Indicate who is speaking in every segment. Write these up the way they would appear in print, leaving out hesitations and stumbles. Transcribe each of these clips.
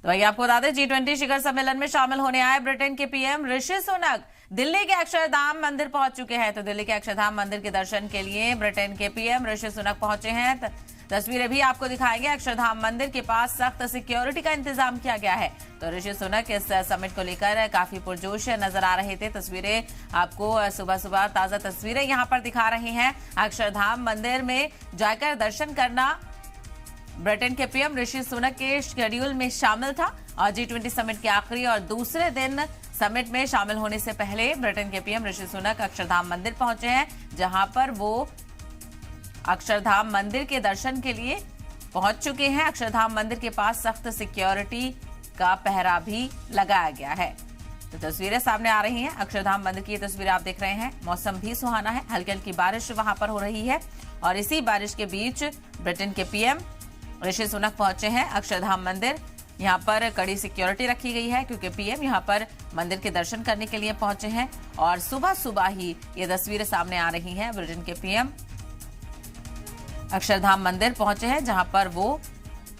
Speaker 1: तो वही आपको बता दें, G20 शिखर सम्मेलन में शामिल होने आए ब्रिटेन के पीएम ऋषि सुनक दिल्ली के अक्षरधाम मंदिर पहुंच चुके हैं। तो दिल्ली के अक्षरधाम मंदिर के दर्शन के लिए ब्रिटेन के पीएम ऋषि सुनक पहुंचे हैं। तस्वीरें भी आपको दिखाएंगे। अक्षरधाम मंदिर के पास सख्त सिक्योरिटी का इंतजाम किया गया है। तो ऋषि सुनक इस समिट को लेकर काफी पुरजोश नजर आ रहे थे। तस्वीरें आपको सुबह सुबह ताजा तस्वीरें यहां पर दिखा रहे हैं। अक्षरधाम मंदिर में जाकर दर्शन करना ब्रिटेन के पीएम ऋषि सुनक के शेड्यूल में शामिल था और G20 समिट के आखिरी और दूसरे दिन समिट में शामिल होने से पहले ब्रिटेन के पीएम ऋषि सुनक अक्षरधाम मंदिर पहुंचे हैं, जहां पर वो अक्षरधाम मंदिर के दर्शन के लिए पहुंच चुके हैं। अक्षरधाम मंदिर के पास सख्त सिक्योरिटी का पहरा भी लगाया गया है। तो तस्वीरें सामने आ रही हैं। अक्षरधाम मंदिर की ये तस्वीरें आप देख रहे हैं। मौसम भी सुहाना है, हल्की हल्की बारिश वहां पर हो रही है और इसी बारिश के बीच ब्रिटेन के पीएम ऋषि सुनक पहुंचे हैं अक्षरधाम मंदिर। यहां पर कड़ी सिक्योरिटी रखी गई है क्योंकि पीएम यहां पर मंदिर के दर्शन करने के लिए पहुंचे हैं और सुबह सुबह ही ये तस्वीरें सामने आ रही हैं। ब्रिटेन के पीएम अक्षरधाम मंदिर पहुंचे हैं, जहां पर वो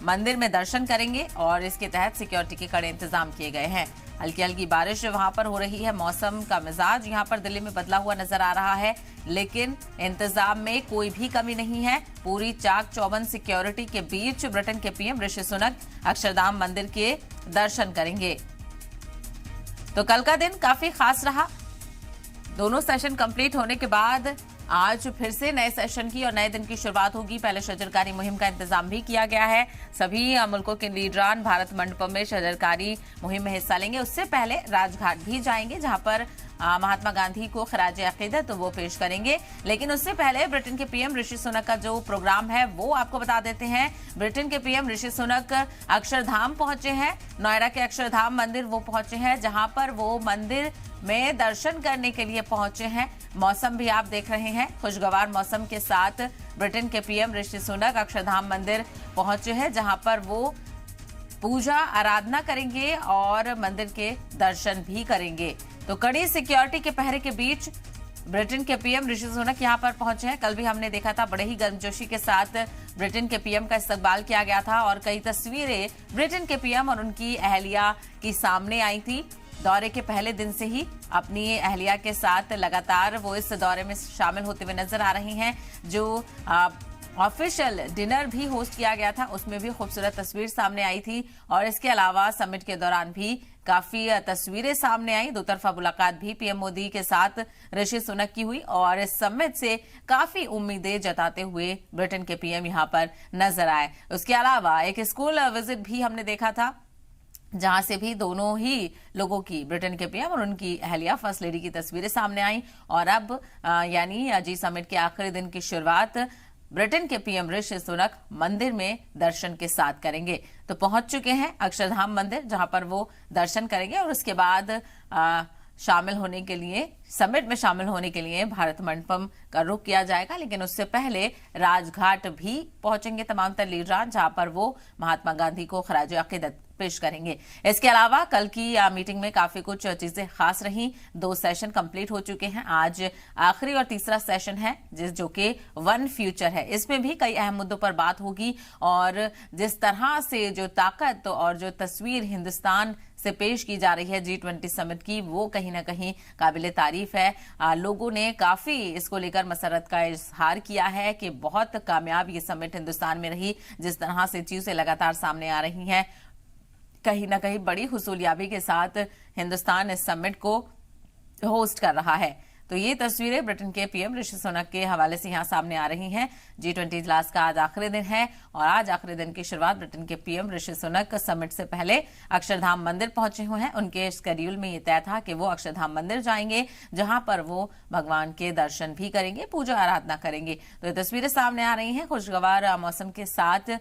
Speaker 1: मंदिर में दर्शन करेंगे और इसके तहत सिक्योरिटी के कड़े इंतजाम किए गए हैं। हल्की हल्की बारिश वहां पर हो रही है। मौसम का मिजाज यहां पर दिल्ली में बदला हुआ नजर आ रहा है, लेकिन इंतजाम में कोई भी कमी नहीं है। पूरी चाक चौबंद सिक्योरिटी के बीच ब्रिटेन के पीएम ऋषि सुनक अक्षरधाम मंदिर के दर्शन करेंगे। तो कल का दिन काफी खास रहा। दोनों सेशन कंप्लीट होने के बाद आज फिर से नए सेशन की और नए दिन की शुरुआत होगी। पहले शजरकारी मुहिम का इंतजाम भी किया गया है। सभी मुल्कों के लीडरान भारत मंडपम में शजरकारी मुहिम में हिस्सा लेंगे। उससे पहले राजघाट भी जाएंगे, जहां पर महात्मा गांधी को खराज अकीदत वो पेश करेंगे। लेकिन उससे पहले ब्रिटेन के पीएम ऋषि सुनक का जो प्रोग्राम है वो आपको बता देते हैं। ब्रिटेन के पीएम ऋषि सुनक अक्षरधाम पहुंचे हैं। नोएडा के अक्षरधाम मंदिर वो पहुंचे हैं, जहां पर वो मंदिर में दर्शन करने के लिए पहुंचे हैं। मौसम भी आप देख रहे हैं, खुशगवार मौसम के साथ ब्रिटेन के पीएम ऋषि सुनक अक्षरधाम मंदिर पहुंचे हैं, जहां पर वो पूजा आराधना करेंगे और मंदिर के दर्शन भी करेंगे। तो कड़ी सिक्योरिटी के पहरे के बीच ब्रिटेन के पीएम ऋषि सुनक यहां पर पहुंचे हैं। कल भी हमने देखा था बड़े ही गर्मजोशी के साथ ब्रिटेन के पीएम का इस्तकबाल किया गया था और कई तस्वीरें ब्रिटेन के पीएम और उनकी अहलिया की सामने आई थी। दौरे के पहले दिन से ही अपनी अहलिया के साथ लगातार वो इस दौरे में शामिल होते हुए नजर आ रही हैं। जो ऑफिशियल डिनर भी होस्ट किया गया था, उसमें भी खूबसूरत तस्वीर सामने आई थी और इसके अलावा समिट के दौरान भी काफी तस्वीरें सामने आई। दो तरफा मुलाकात भी पीएम मोदी के साथ ऋषि सुनक की हुई और इस समिट से काफी उम्मीदें जताते हुए ब्रिटेन के पीएम यहां पर नजर आए। उसके अलावा एक स्कूल विजिट भी हमने देखा था, जहां से भी दोनों ही लोगों की, ब्रिटेन के पीएम और उनकी अहलिया फर्स्ट लेडी की तस्वीरें सामने आई। और अब यानी जी समिट के आखिरी दिन की शुरुआत ब्रिटेन के पीएम ऋषि सुनक मंदिर में दर्शन के साथ करेंगे। तो पहुंच चुके हैं अक्षरधाम मंदिर, जहां पर वो दर्शन करेंगे और उसके बाद शामिल होने के लिए, समिट में शामिल होने के लिए भारत मंडपम का रुख किया जाएगा। लेकिन उससे पहले राजघाट भी पहुंचेंगे तमाम तर लीडरान, जहां पर वो महात्मा गांधी को खराज अकीदत पेश करेंगे। इसके अलावा कल की मीटिंग में काफी कुछ चीजें खास रही। 2 सेशन कंप्लीट हो चुके हैं। आज आखिरी और तीसरा सेशन है जो कि वन फ्यूचर है। इसमें भी कई अहम मुद्दों पर बात होगी और जिस तरह से जो ताकत और जो तस्वीर हिंदुस्तान से पेश की जा रही है G20 समिट की, वो कहीं ना कहीं काबिले तारीफ है। लोगों ने काफी इसको लेकर मसरत का इजहार किया है कि बहुत कामयाब ये समिट हिंदुस्तान में रही। जिस तरह से चीजें लगातार सामने आ रही हैं, कहीं ना कहीं बड़ी हुसूलियाबी के साथ हिंदुस्तान इस समिट को होस्ट कर रहा है। तो ये तस्वीरें ब्रिटेन के पीएम ऋषि सुनक के हवाले से यहां सामने आ रही हैं। G20 इजलास का आज आखिरी दिन है और आज आखिरी दिन की शुरुआत ब्रिटेन के पीएम ऋषि सुनक समिट से पहले अक्षरधाम मंदिर पहुंचे हुए हैं। उनके शेड्यूल में ये तय था कि वो अक्षरधाम मंदिर जाएंगे, जहां पर वो भगवान के दर्शन भी करेंगे, पूजा आराधना करेंगे। तो ये तस्वीरें सामने आ रही हैं खुशगवार मौसम के साथ।